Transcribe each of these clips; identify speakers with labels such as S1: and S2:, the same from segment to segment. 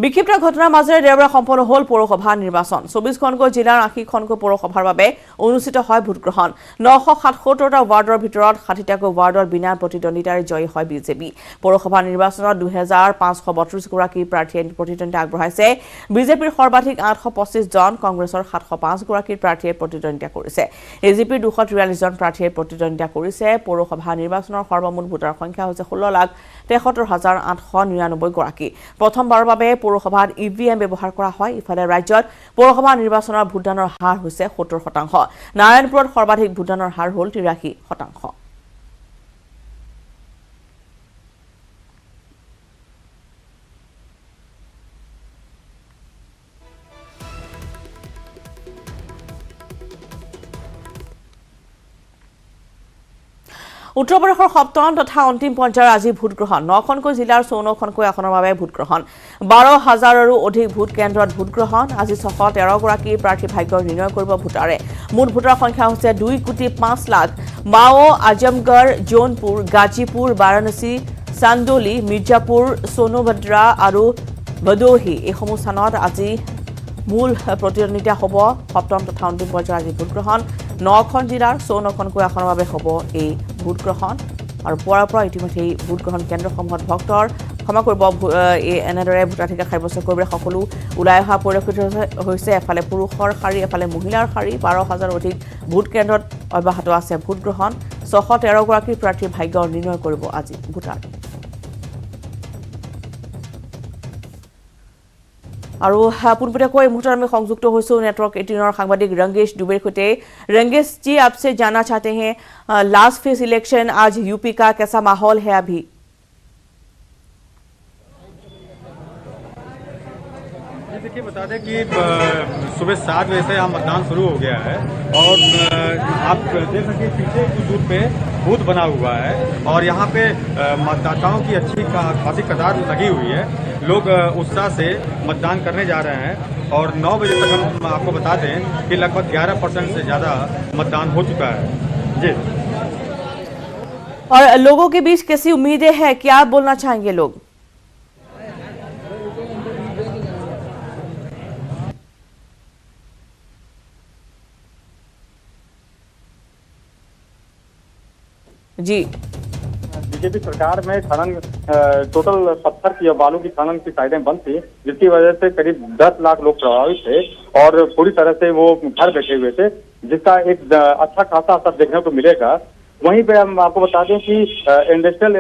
S1: বিক্ষিপ্ত ঘটনাৰ মাজেৰে দেওবাৰে সম্পন্ন হ'ল পৌৰসভা নিৰ্বাচন 24খনকৈ জিলাৰ 80খনকৈ পৌৰসভাৰ বাবে অনুষ্ঠিত হয় ভোটগ্ৰহণ 977টা ৱাৰ্ডৰ ভিতৰত 60টাকৈ ৱাৰ্ডৰ বিনা প্ৰতিদ্বন্দ্বিতাৰে জয়ী হয় বিজেপি পৌৰসভা নিৰ্বাচনত 2532 গৰাকী প্ৰাৰ্থীয়ে প্ৰতিদ্বন্দ্বিতা আগবঢ়াইছে বিজেপিৰ সৰ্বাধিক 825 জন কংগ্ৰেছৰ 705 গৰাকী প্ৰাৰ্থীয়ে প্ৰতিদ্বন্দ্বিতা কৰিছে এজিপিৰ 243 জন প্ৰাৰ্থীয়ে প্ৰতিদ্বন্দ্বিতা কৰিছে পৌৰসভা নিৰ্বাচনৰ সৰ্বমুঠ ভোটাৰ সংখ্যা হৈছে 16,73,899 গৰাকী প্ৰথমবাৰৰ বাবে পৌৰসভাত ইভিএম ব্যৱহাৰ কৰা হয় ইফালে ৰাজ্যত পৌৰসভা নিৰ্বাচনৰ ভোটদানৰ হাৰ হৈছে 70% নাৰায়ণপুৰত সৰ্বাধিক ভোটদানৰ হাৰ হ'ল 83% উত্তৰ প্ৰদেশৰ সপ্তম তথা অন্তিম পৰ্যায়ৰ আজি ভোটগ্ৰহণ 9খনকৈ জিলাৰ 54খনকৈ আসনৰ বাবে ভোটগ্ৰহণ 12,000ৰো অধিক ভোট কেন্দ্ৰত ভোটগ্ৰহণ আজি 613 গৰাকী প্ৰাৰ্থী ভাগ্য নিৰ্ণয় কৰিব ভোটাৰে মুঠ ভোটাৰ সংখ্যা হৈছে 2,05 লাখ মাও আজমগড় জোনপুৰ গাজীপুৰ বাৰাণসী চান্দোলি মিৰ্জাপুৰ সোনোভদ্ৰা আৰু ভদোহী এই সমূহ স্থানত আজি মূল প্ৰতিদ্বন্দ্বিতা হ'ব সপ্তম তথা অন্তিম পৰ্যায়ৰ আজি ভোটগ্ৰহণ 9খন জিলাৰ 54খনকৈ আসনৰ বাবে হ'ব এই ভোটগ্ৰহণ আৰু পৰপৰা ইতিমধ্যে ভোটগ্ৰহণ কেন্দ্ৰসমূহত ভক্তৰ ক্ষমা কৰিব এনেদৰে ভোটাধিকাৰ সাব্যস্ত কৰিবলৈ সকলো ওলাই অহা পৰিলক্ষিত হৈছে এফালে পুৰুষৰ শাৰী এফালে মহিলাৰ শাৰী 12,000 অধিক ভোট কেন্দ্ৰত অব্যাহত আছে ভোটগ্ৰহণ 613 গৰাকী প্ৰাৰ্থীৰ ভাগ্য নিৰ্ণয় কৰিব আজি ভোটাৰ আৰু পুনপটীয়াকৈ এই মুহূৰ্তত আমি সংযুক্ত হৈছো নেটৱৰ্ক 18 সাংবাদিক रंगेश दुबेर सहित रंगेश जी आपसे जानना चाहते हैं लास्ट फेज इलेक्शन आज यूपी का कैसा माहौल है अभी
S2: देखिए बता दें कि सुबह 7 बजे से यहाँ मतदान शुरू हो गया है और आप देख सकते पीछे की दूर पे बूथ बना हुआ है और यहाँ पे मतदाताओं की अच्छी खासी कतार लगी हुई है लोग उत्साह से मतदान करने जा रहे हैं और 9 बजे तक हम आपको बता दें कि लगभग 11% से ज़्यादा मतदान हो चुका है जी
S1: और लोगों के बीच कैसी उम्मीदें हैं क्या बोलना चाहेंगे लोग जी
S3: बीजेपी सरकार में खनन टोटल पत्थर की बालू की खनन की साइटें बंद थी जिसकी वजह से करीब 10 लाख लोग प्रभावित थे और पूरी तरह से वो घर बैठे हुए थे जिसका एक अच्छा खासा असर देखने को मिलेगा वहीं पे हम आपको बता दें कि इंडस्ट्रियल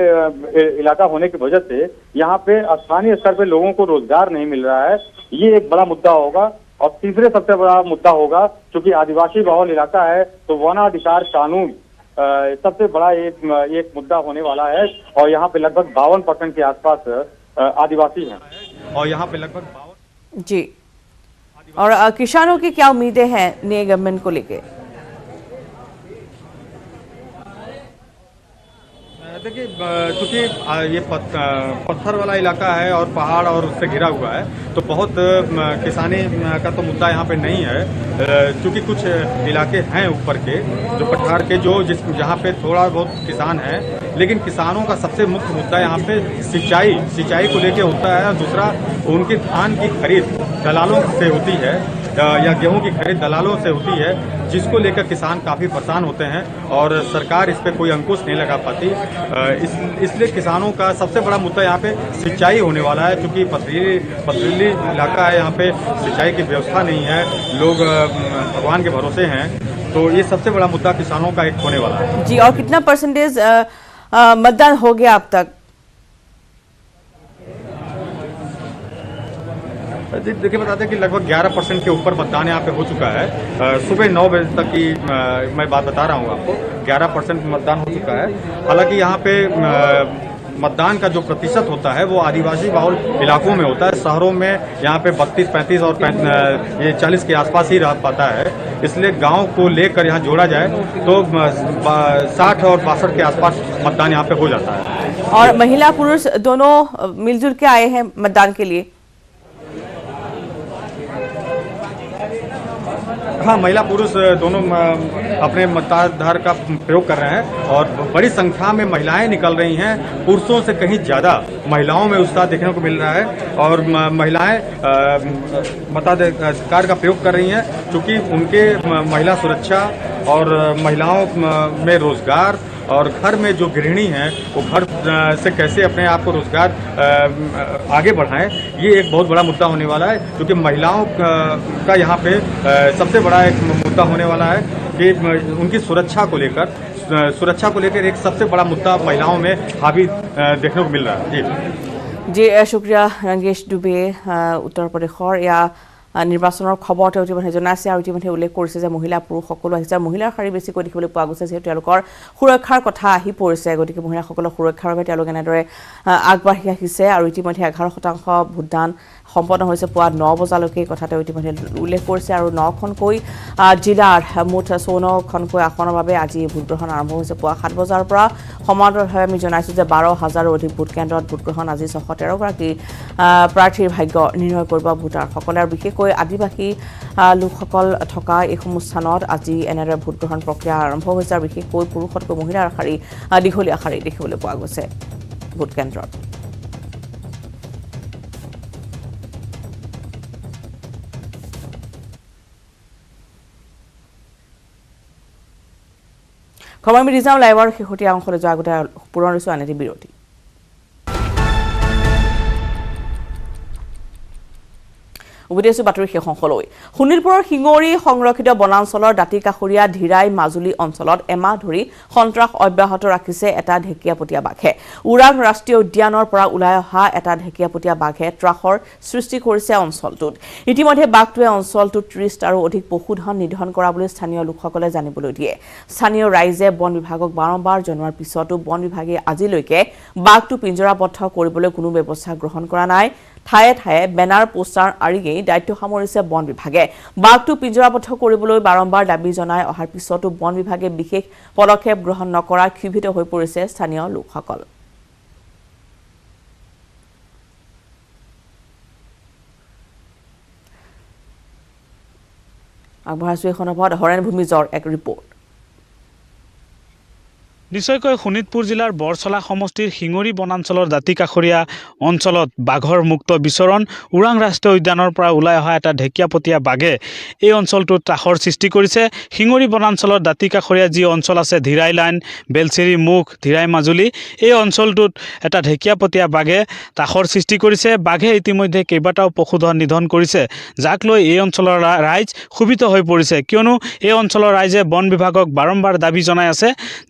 S3: इलाका होने की वजह से यहाँ पे स्थानीय स्तर पे लोगों को रोजगार नहीं मिल रहा है ये एक बड़ा मुद्दा होगा और तीसरे सबसे बड़ा मुद्दा होगा क्योंकि आदिवासी बहुल इलाका है तो वनाधिकार कानून सबसे बड़ा एक मुद्दा होने वाला है और यहाँ पे लगभग 52% के आसपास आदिवासी हैं
S2: और यहाँ पे लगभग 52
S1: जी और किसानों की क्या उम्मीदें हैं नए गवर्नमेंट को लेके
S2: देखिए क्योंकि ये पत्थर वाला इलाका है और पहाड़ और उससे घिरा हुआ है तो बहुत किसानी का तो मुद्दा यहाँ पे नहीं है क्योंकि कुछ इलाके हैं ऊपर के जो पठार के जहाँ पे थोड़ा बहुत किसान है लेकिन किसानों का सबसे मुख्य मुद्दा यहाँ पे सिंचाई को लेके होता है और दूसरा उनकी धान की खरीद दलालों से होती है या गेहूं की खरीद दलालों से होती है जिसको लेकर किसान काफ़ी परेशान होते हैं और सरकार इस पर कोई अंकुश नहीं लगा पाती इसलिए किसानों का सबसे बड़ा मुद्दा यहाँ पे सिंचाई होने वाला है क्योंकि पथरीली इलाका है यहाँ पे सिंचाई की व्यवस्था नहीं है लोग भगवान के भरोसे हैं तो ये सबसे बड़ा मुद्दा किसानों का एक होने वाला है
S1: जी और कितना परसेंटेज मतदान हो गया अब तक
S2: देखिए बता दें कि लगभग 11% के ऊपर मतदान यहाँ पे हो चुका है सुबह 9 बजे तक की मैं बात बता रहा हूँ आपको 11% मतदान हो चुका है हालांकि यहाँ पे मतदान का जो प्रतिशत होता है वो आदिवासी बहुल इलाकों में होता है शहरों में यहाँ पे 32, 35 और 40 के आसपास ही रह पाता है इसलिए गांव को लेकर यहाँ जोड़ा जाए तो 60 और 62 के आसपास मतदान यहाँ पे हो जाता है
S1: और महिला पुरुष दोनों मिलजुल के आए हैं मतदान के लिए
S2: हाँ, महिला पुरुष दोनों अपने मताधिकार का प्रयोग कर रहे हैं और बड़ी संख्या में महिलाएं निकल रही हैं। पुरुषों से कहीं ज़्यादा महिलाओं में उत्साह देखने को मिल रहा है और महिलाएं मताधिकार का प्रयोग कर रही हैं, क्योंकि उनके महिला सुरक्षा और महिलाओं में रोजगार और घर में जो गृहिणी हैं वो घर से कैसे अपने आप को रोजगार आगे बढ़ाएं, ये एक बहुत बड़ा मुद्दा होने वाला है। क्योंकि महिलाओं का यहाँ पे सबसे बड़ा एक मुद्दा होने वाला है कि उनकी सुरक्षा को लेकर एक सबसे बड़ा मुद्दा महिलाओं में हावी देखने को मिल रहा है।
S1: जी शुक्रिया रंगेश दुबे। उत्तर प्रदेशर या নিৰ্বাচনৰ খবৰ তেওঁ ইতিমধ্যে জনাইছে আৰু ইতিমধ্যে উল্লেখ কৰিছে যে মহিলা পুৰুষ সকলো আহিছে। মহিলাৰ শাৰী বেছিকৈ দেখিবলৈ পোৱা গৈছে, যিহেতু তেওঁলোকৰ সুৰক্ষাৰ কথা আহি পৰিছে। গতিকে মহিলাসকলৰ সুৰক্ষাৰ বাবে তেওঁলোক এনেদৰে আগবাঢ়ি আহিছে আৰু ইতিমধ্যে 11% ভোটদান সম্পন্ন হৈছে পুৱা 9 বজালৈকে। কথা তেওঁ ইতিমধ্যে উল্লেখ কৰিছে আৰু 9খনকৈ জিলাৰ মুঠ 54খনকৈ আসনৰ বাবে আজি ভোটগ্ৰহণ আৰম্ভ হৈছে পুৱা 7 বজাৰ পৰা। সমান্তৰালভাৱে আমি জনাইছোঁ যে 12,000ৰো অধিক ভোট কেন্দ্ৰত ভোটগ্ৰহণ আজি 613গৰাকী প্ৰাৰ্থীৰ ভাগ্য নিৰ্ণয় কৰিব ভোটাৰসকলে। আৰু বিশেষকৈ আদিবাসী লোকসকল থকা এইসমূহ স্থানত আজি এনেদৰে ভোটগ্ৰহণ প্ৰক্ৰিয়া আৰম্ভ হৈছে আৰু বিশেষকৈ পুৰুষতকৈ মহিলাৰ শাৰী দীঘলীয়া শাৰী দেখিবলৈ পোৱা গৈছে ভোট কেন্দ্ৰত। খবৰ আমি ৰিজাৰ্ভ লাইভৰ শেহতীয়া অংশলৈ যোৱাৰ আগতে পুনৰ লৈছোঁ আন এটি বিৰতি। উভতি আছোঁ বাতৰি শেষ অংশলৈ। শোণিতপুৰৰ শিঙৰি সংৰক্ষিত বনাঞ্চলৰ দাঁতিকাষৰীয়া ধীৰাই মাজুলী অঞ্চলত এমাহ ধৰি সন্ত্ৰাস অব্যাহত ৰাখিছে এটা ঢেকীয়াপতীয়া বাঘে। ওৰাং ৰাষ্ট্ৰীয় উদ্যানৰ পৰা ওলাই অহা এটা ঢেকীয়াপতীয়া বাঘে ত্ৰাসৰ সৃষ্টি কৰিছে অঞ্চলটোত। ইতিমধ্যে বাঘটোৱে অঞ্চলটোত 30 আৰু অধিক পশুধন নিধন কৰা বুলি স্থানীয় লোকসকলে জানিবলৈ দিয়ে। স্থানীয় ৰাইজে বন বিভাগক বাৰম্বাৰ জনোৱাৰ পিছতো বন বিভাগে আজিলৈকে বাঘটো পিঞ্জৰাবদ্ধ কৰিবলৈ কোনো ব্যৱস্থা গ্ৰহণ কৰা নাই। ঠায়ে ঠায়ে বেনাৰ পোষ্টাৰ আঁৰিয়েই দায়িত্ব সামৰিছে বন বিভাগে। বাঘটো পিঞ্জৰাবদ্ধ কৰিবলৈ বাৰম্বাৰ দাবী জনাই অহাৰ পিছতো বন বিভাগে বিশেষ পদক্ষেপ গ্ৰহণ নকৰাত ক্ষোভিত হৈ পৰিছে স্থানীয় লোকসকল। আগবঢ়াইছোঁ এই সন্দৰ্ভত হৰেণ ভূমিজৰ এক ৰিপৰ্ট।
S4: নিশ্চয়কৈ শোণিতপুৰ জিলাৰ বৰচলা সমষ্টিৰ শিঙৰি বনাঞ্চলৰ দাঁতিকাষৰীয়া অঞ্চলত বাঘৰ মুক্ত বিচৰণ। ওৰাং ৰাষ্ট্ৰীয় উদ্যানৰ পৰা ওলাই অহা এটা ঢেকীয়াপতীয়া বাঘে এই অঞ্চলটোত ত্ৰাসৰ সৃষ্টি কৰিছে। শিঙৰি বনাঞ্চলৰ দাঁতিকাষৰীয়া যি অঞ্চল আছে ধীৰাই লাইন, বেলচেৰি মুখ, ধীৰাই মাজুলী, এই অঞ্চলটোত এটা ঢেকীয়াপতীয়া বাঘে ত্ৰাসৰ সৃষ্টি কৰিছে। বাঘে ইতিমধ্যে কেইবাটাও পশুধন নিধন কৰিছে, যাক লৈ এই অঞ্চলৰ ৰাইজ ক্ষোভিত হৈ পৰিছে। কিয়নো এই অঞ্চলৰ ৰাইজে বন বিভাগক বাৰম্বাৰ দাবী জনাই আছে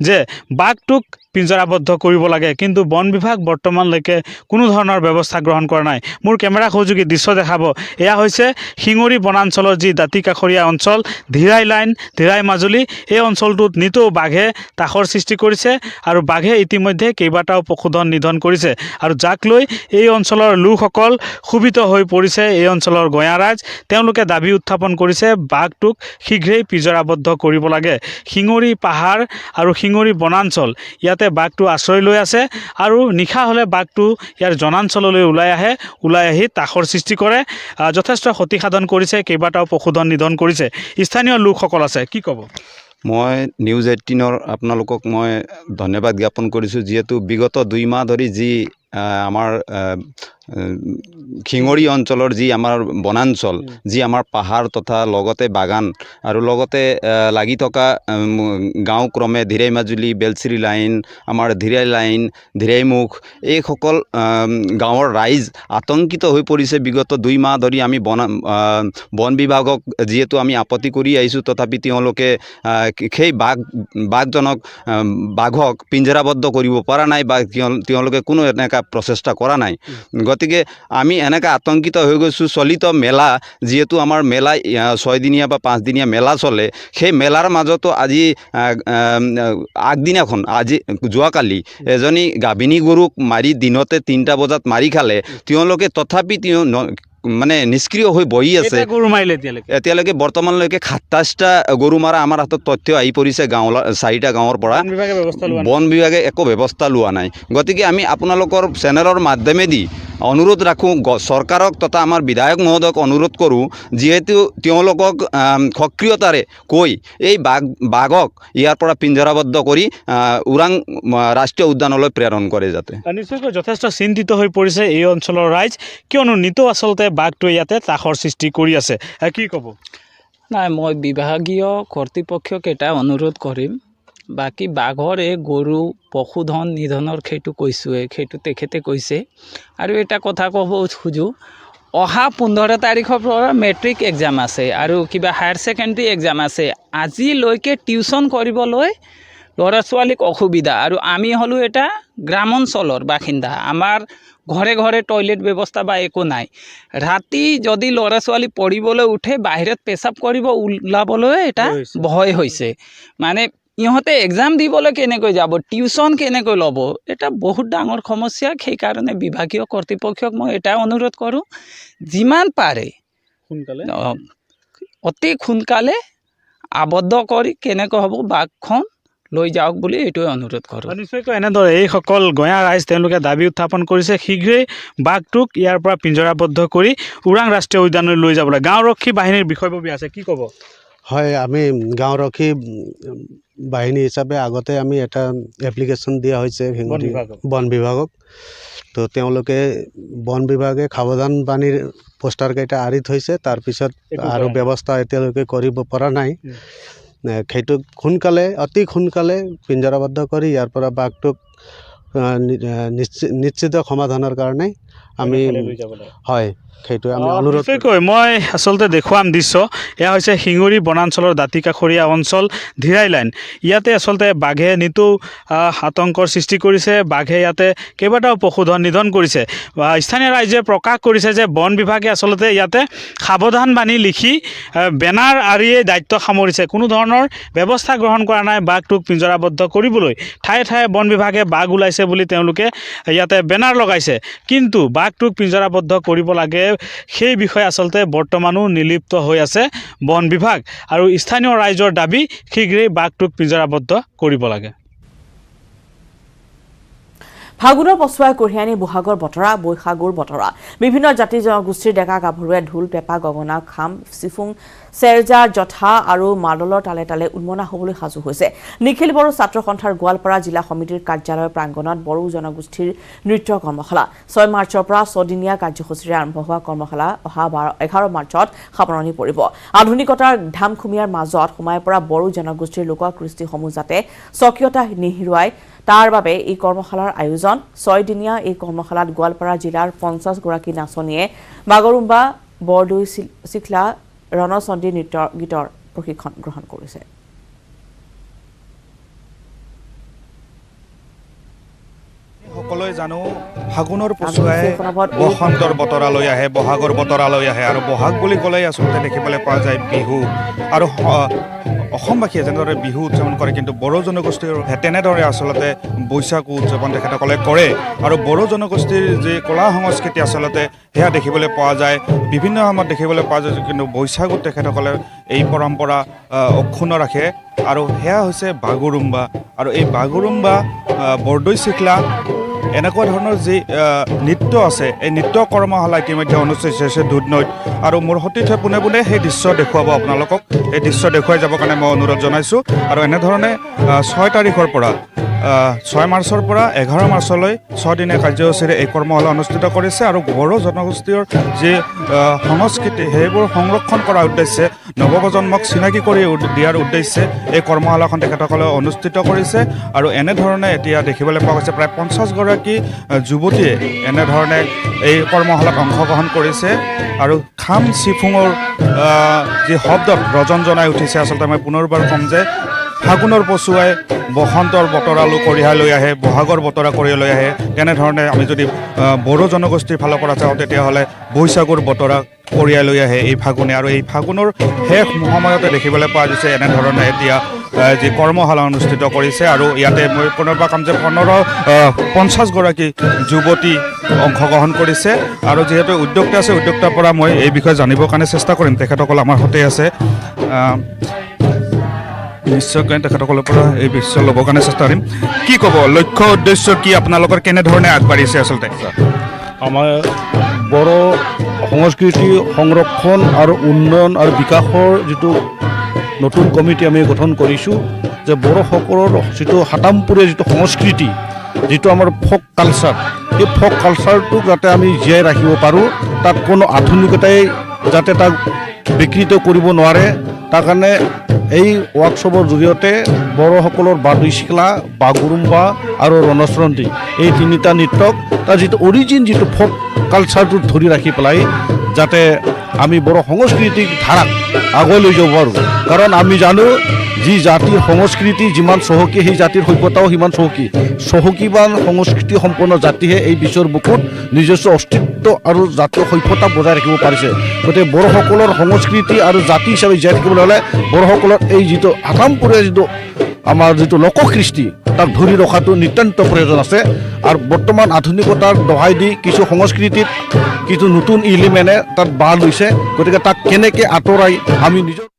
S4: যে বাঘটোক পিঞ্জৰাবদ্ধ কৰিব লাগে, কিন্তু বন বিভাগ বৰ্তমানলৈকে কোনো ধৰণৰ ব্যৱস্থা গ্ৰহণ কৰা নাই। মোৰ কেমেৰা সহযোগী দৃশ্য দেখাব। এয়া হৈছে শিঙৰি বনাঞ্চলৰ যি দাঁতিকাষৰীয়া অঞ্চল ধীৰাই লাইন, ধীৰাই মাজুলী, এই অঞ্চলটোত নিতৌ বাঘে ত্ৰাসৰ সৃষ্টি কৰিছে আৰু বাঘে ইতিমধ্যে কেইবাটাও পশুধন নিধন কৰিছে আৰু যাক লৈ এই অঞ্চলৰ লোকসকল ক্ষোভিত হৈ পৰিছে। এই অঞ্চলৰ গঞা ৰাইজ তেওঁলোকে দাবী উত্থাপন কৰিছে বাঘটোক শীঘ্ৰেই পিঞ্জৰাবদ্ধ কৰিব লাগে। শিঙৰি পাহাৰ আৰু শিঙৰি বনাঞ্চল, ইয়াতে বাঘটো আশ্ৰয় লৈ আছে আৰু নিশা হ'লে বাঘটো ইয়াৰ জনাঞ্চললৈ ওলাই আহি ত্ৰাসৰ সৃষ্টি কৰে, যথেষ্ট ক্ষতিসাধন কৰিছে, কেইবাটাও পশুধন নিধন কৰিছে। স্থানীয় লোকসকল আছে, কি ক'ব?
S5: মই নিউজ 18ৰ আপোনালোকক মই ধন্যবাদ জ্ঞাপন কৰিছোঁ, যিহেতু বিগত 2 মাহ ধৰি যি আমাৰ শিঙৰি অঞ্চলৰ যি আমাৰ বনাঞ্চল, যি আমাৰ পাহাৰ তথা লগতে বাগান আৰু লগতে লাগি থকা গাঁও ক্ৰমে ধীৰাই মাজুলী, বেলচিৰি লাইন, আমাৰ ধীৰাই লাইন, ধীৰাই মুখ, এইসকল গাঁৱৰ ৰাইজ আতংকিত হৈ পৰিছে। বিগত 2 মাহ ধৰি আমি বন বিভাগক যিহেতু আমি আপত্তি কৰি আহিছোঁ, তথাপি তেওঁলোকে সেই বাঘক পিঞ্জৰাবদ্ধ কৰিব পৰা নাই বা তেওঁলোকে কোনো এনেকুৱা প্ৰচেষ্টা কৰা নাই। গতিকে আমি এনেকৈ আতংকিত হৈ গৈছোঁ। চলিত মেলা, যিহেতু আমাৰ মেলা 6 দিনীয়া বা 5 দিনীয়া মেলা চলে, সেই মেলাৰ মাজতো আজি আগদিনাখন যোৱাকালি এজনী গাভিনী গৰুক মাৰি দিনতে 3টা বজাত মাৰি খালে। তেওঁলোকে তথাপি মানে নিষ্ক্ৰিয় হৈ বহি আছে।
S4: গৰু মাৰিলে
S5: এতিয়ালৈকে বৰ্তমানলৈকে 27টা গৰু মাৰা আমাৰ হাতত তথ্য আহি পৰিছে 4টা গাঁৱৰ পৰা। বন বিভাগে একো ব্যৱস্থা লোৱা নাই। গতিকে আমি আপোনালোকৰ চেনেলৰ মাধ্যমেদি অনুৰোধ ৰাখোঁ চৰকাৰক তথা আমাৰ বিধায়ক মহোদয়ক অনুৰোধ কৰোঁ যিহেতু তেওঁলোকক সক্ৰিয়তাৰে কৈ এই বাঘক ইয়াৰ পৰা পিঞ্জৰাবদ্ধ কৰি ওৰাং ৰাষ্ট্ৰীয় উদ্যানলৈ প্ৰেৰণ কৰে যাতে।
S4: নিশ্চয়কৈ যথেষ্ট চিন্তিত হৈ পৰিছে এই অঞ্চলৰ ৰাইজ, কিয়নো নিতৌ আচলতে বাঘটোৱে ইয়াতে ত্ৰাসৰ সৃষ্টি কৰি আছে। কি ক'ব?
S6: নাই, মই বিভাগীয় কৰ্তৃপক্ষক এটা অনুৰোধ কৰিম, বাকী বাঘৰ এই গৰু পশুধন নিধনৰ সেইটো কৈছোঁৱে, সেইটো তেখেতে কৈছে। আৰু এটা কথা ক'ব খোজোঁ, অহা 15 তাৰিখৰ পৰা মেট্ৰিক এক্সাম আছে আৰু কিবা হায়াৰ ছেকেণ্ডেৰী এক্সাম আছে। আজিলৈকে টিউশ্যন কৰিবলৈ ল'ৰা ছোৱালীক অসুবিধা, আৰু আমি হ'লোঁ এটা গ্ৰামাঞ্চলৰ বাসিন্দা, আমাৰ ঘৰে ঘৰে টয়লেট ব্যৱস্থা বা একো নাই। ৰাতি যদি ল'ৰা ছোৱালী পঢ়িবলৈ উঠে বাহিৰত পেচাব কৰিব ওলাবলৈ এটা ভয় হৈছে। মানে ইহঁতে এক্সাম দিবলৈ কেনেকৈ যাব, টিউশ্যন কেনেকৈ ল'ব, এটা বহুত ডাঙৰ সমস্যা। সেইকাৰণে বিভাগীয় কৰ্তৃপক্ষক মই এটা অনুৰোধ কৰোঁ, যিমান পাৰে
S4: সোনকালে
S6: অতি সোনকালে আবদ্ধ কৰি কেনেকৈ হ'ব বাঘখন লৈ যাওক বুলি এইটোৱে অনুৰোধ কৰোঁ।
S4: নিশ্চয়কৈ এনেদৰে এইসকল গঞা ৰাইজ তেওঁলোকে দাবী উত্থাপন কৰিছে শীঘ্ৰেই বাঘটোক ইয়াৰ পৰা পিঞ্জৰাবদ্ধ কৰি ওৰাং ৰাষ্ট্ৰীয় উদ্যানলৈ লৈ যাবলৈ। গাঁওৰক্ষী বাহিনীৰ বিষয়ববীয়া আছে, কি ক'ব?
S7: হয়, আমি গাঁওৰক্ষী বাহিনী হিচাপে আগতে আমি এটা এপ্লিকেশ্যন দিয়া হৈছে বন বিভাগক। তো তেওঁলোকে বন বিভাগে সাৱধান বাণীৰ পোষ্টাৰকেইটা আঁৰি থৈছে, তাৰপিছত আৰু ব্যৱস্থা এতিয়ালৈকে কৰিব পৰা নাই। সেইটো সোনকালে অতি সোনকালে পিঞ্জৰাবদ্ধ কৰি ইয়াৰ পৰা বাঘটোক নিশ্চিত সমাধানৰ কাৰণে আমি হয় সেইটো আমি অনুৰোধ।
S4: নিশ্চয়কৈ মই আচলতে দেখুৱাম দৃশ্য, এয়া হৈছে শিঙৰি বনাঞ্চলৰ দাঁতিকাষৰীয়া অঞ্চল ধিৰাই লাইন। ইয়াতে আচলতে বাঘে নিতৌ আতংকৰ সৃষ্টি কৰিছে। বাঘে ইয়াতে কেইবাটাও পশুধন নিধন কৰিছে। স্থানীয় ৰাইজে প্ৰকাশ কৰিছে যে বন বিভাগে আচলতে ইয়াতে সাৱধান বাণী লিখি বেনাৰ আঁৰিয়ে দায়িত্ব সামৰিছে, কোনো ধৰণৰ ব্যৱস্থা গ্ৰহণ কৰা নাই বাঘটোক পিঞ্জৰাবদ্ধ কৰিবলৈ। ঠায়ে ঠায়ে বন বিভাগে বাঘ ওলাইছে বুলি তেওঁলোকে ইয়াতে বেনাৰ লগাইছে, কিন্তু বাঘটোক পিঞ্জৰাবদ্ধ কৰিব লাগে সেই বিষয়ে আচলতে বৰ্তমানো নিলিপ্ত হৈ আছে বন বিভাগ, আৰু স্থানীয় ৰাইজৰ দাবী শীঘ্ৰেই বাঘটোক পিঞ্জৰাবদ্ধ কৰিব লাগে।
S1: ফাগুনৰ পছুৱাই কঢ়িয়াই আনি বহাগৰ বতৰা, বৈশাগুৰ বতৰা। বিভিন্ন জাতি জনগোষ্ঠীৰ ডেকা গাভৰুৱে ঢোল, পেঁপা, গগনা, খাম, চিফুং, চেৰজা, জঠা আৰু মাদলৰ তালে তালে উন্মনা হ'বলৈ সাজু হৈছে। নিখিল বড়ো ছাত্ৰ সন্থাৰ গোৱালপাৰা জিলা সমিতিৰ কাৰ্যালয়ৰ প্ৰাংগণত বড়ো জনগোষ্ঠীৰ নৃত্য কৰ্মশালা। 6 মাৰ্চৰ পৰা 6 দিনীয়া কাৰ্যসূচীৰে আৰম্ভ হোৱা কৰ্মশালা অহা 11 মাৰ্চত সামৰণি পৰিব। আধুনিকতাৰ ধামখুমীয়াৰ মাজত সোমাই পৰা বড়ো জনগোষ্ঠীৰ লোককৃষ্টিসমূহ যাতে স্বকীয়তা নিহিৰুৱাই তাৰ বাবে এই কৰ্মশালাৰ আয়োজন। 6 দিনীয়া এই কৰ্মশালাত গোৱালপাৰা জিলাৰ 50 গৰাকী নাচনীয়ে বাগৰুম্বা, বৰদৈ, চিখলা, ৰণচণ্ডী গীতৰ প্ৰশিক্ষণ গ্ৰহণ কৰিছে।
S8: সকলোৱে জানো ফাগুনৰ পছুৱাই বসন্তৰ বতৰালৈ আহে, বহাগৰ বতৰালৈ আহে, আৰু বহাগ বুলি ক'লেই আচলতে দেখিবলৈ পোৱা যায় বিহু। আৰু অসমবাসীয়ে যেনেদৰে বিহু উদযাপন কৰে, কিন্তু বড়ো জনগোষ্ঠীৰ তেনেদৰে আচলতে বৈশাগু উদযাপন তেখেতসকলে কৰে। আৰু বড়ো জনগোষ্ঠীৰ যি কলা সংস্কৃতি আচলতে সেয়া দেখিবলৈ পোৱা যায়, বিভিন্ন সময়ত দেখিবলৈ পোৱা যায়, কিন্তু বৈশাগুত তেখেতসকলে এই পৰম্পৰা অক্ষুণ্ণ ৰাখে। আৰু সেয়া হৈছে বাগৰুম্বা। আৰু এই বাগৰুম্বা, বৰদৈ চিখলা, এনেকুৱা ধৰণৰ যি নৃত্য আছে, এই নৃত্য কৰ্মশালা ইতিমধ্যে অনুষ্ঠিত হৈছে দুধনৈত। আৰু মোৰ সতীৰ্থ পোনে পোনে সেই দৃশ্য দেখুৱাব আপোনালোকক। এই দৃশ্য দেখুৱাই যাবৰ কাৰণে মই অনুৰোধ জনাইছোঁ। আৰু এনেধৰণে 6 তাৰিখৰ পৰা 6 মাৰ্চৰ পৰা 11 মাৰ্চলৈ 6 দিনীয়া কাৰ্যসূচীৰে এই কৰ্মশালা অনুষ্ঠিত কৰিছে। আৰু বড়ো জনগোষ্ঠীৰ যি সংস্কৃতি সেইবোৰ সংৰক্ষণ কৰাৰ উদ্দেশ্যে, নৱপ্ৰজন্মক চিনাকি কৰি দিয়াৰ উদ্দেশ্যে এই কৰ্মশালাখন তেখেতসকলে অনুষ্ঠিত কৰিছে। আৰু এনেধৰণে এতিয়া দেখিবলৈ পোৱা গৈছে প্ৰায় 50 গৰাকী যুৱতীয়ে এনেধৰণে এই কৰ্মশালাত অংশগ্ৰহণ কৰিছে। আৰু খাম চিফুঙৰ যি শব্দত ৰজন জনাই উঠিছে। আচলতে মই পুনৰবাৰ ক'ম যে ফাগুনৰ পছুৱাই বসন্তৰ বতৰালৈ কঢ়িয়াই লৈ আহে, বহাগৰ বতৰা কঢ়িয়াই লৈ আহে। তেনেধৰণে আমি যদি বড়ো জনগোষ্ঠীৰ ফালৰ পৰা চাওঁ, তেতিয়াহ'লে বৈশাগুৰ বতৰা কঢ়িয়াই লৈ আহে এই ফাগুনে। আৰু এই ফাগুনৰ শেষ সময়তে দেখিবলৈ পোৱা গৈছে এনেধৰণে এতিয়া যি কৰ্মশালা অনুষ্ঠিত কৰিছে। আৰু ইয়াতে মই পুনৰবাৰ ক'ম যে 50 গৰাকী যুৱতী অংশগ্ৰহণ কৰিছে। আৰু যিহেতু উদ্যোক্তা আছে, উদ্যোক্তাৰ পৰা মই এই বিষয়ে জানিবৰ কাৰণে চেষ্টা কৰিম। তেখেতসকল আমাৰ সৈতে আছে, নিশ্চয়কৈ তেখেতসকলৰ পৰা এই বিষয় ল'বৰ কাৰণে চেষ্টা কৰিম। কি ক'ব, লক্ষ্য উদ্দেশ্য কি, আপোনালোকৰ কেনেধৰণে আগবাঢ়িছে আচলতে?
S9: আমাৰ বড়ো সংস্কৃতি সংৰক্ষণ আৰু উন্নয়ন আৰু বিকাশৰ যিটো নতুন কমিটি আমি গঠন কৰিছোঁ যে বড়োসকলৰ যিটো হাতামপুৰীয়া যিটো সংস্কৃতি যিটো আমাৰ ফ'ক কালচাৰ এই ফ'ক কালচাৰটোক যাতে আমি জীয়াই ৰাখিব পাৰোঁ তাত কোনো আধুনিকতাই যাতে তাক বিকৃত কৰিব নোৱাৰে তাৰ কাৰণে এই ৱৰ্কশ্বপৰ জৰিয়তে বড়োসকলৰ বাৰ্দৈচিলা বাগুৰুম্বা আৰু ৰণচৰণী এই তিনিটা নৃত্যক তাৰ যিটো অৰিজিন যিটো ফ'ক কালচাৰটো ধৰি ৰাখি পেলাই যাতে আমি বড়ো সংস্কৃতিক ধাৰাক আগুৱাই লৈ যাব পাৰোঁ কাৰণ আমি জানো যি জাতিৰ সংস্কৃতি যিমান চহকী সেই জাতিৰ সভ্যতাও সিমান চহকীবান সংস্কৃতি সম্পন্ন জাতিহে এই বিশ্বৰ বুকুত নিজস্ব অস্তিত্ব আৰু জাতীয় সভ্যতা বজাই ৰাখিব পাৰিছে গতিকে বড়োসকলৰ সংস্কৃতি আৰু জাতি হিচাপে জীয়াই থাকিবলৈ হ'লে বড়োসকলৰ এই যিটো হাতামপুৰীয়া যিটো আমাৰ যিটো লোককৃষ্টি তাক ধৰি ৰখাটো নিতান্ত প্ৰয়োজন আছে আৰু বৰ্তমান আধুনিকতাৰ দহাই দি কিছু সংস্কৃতিত কিছু নতুন ইলিমেণ্টে তাত বাহ লৈছে গতিকে তাক কেনেকৈ আঁতৰাই আমি নিজৰ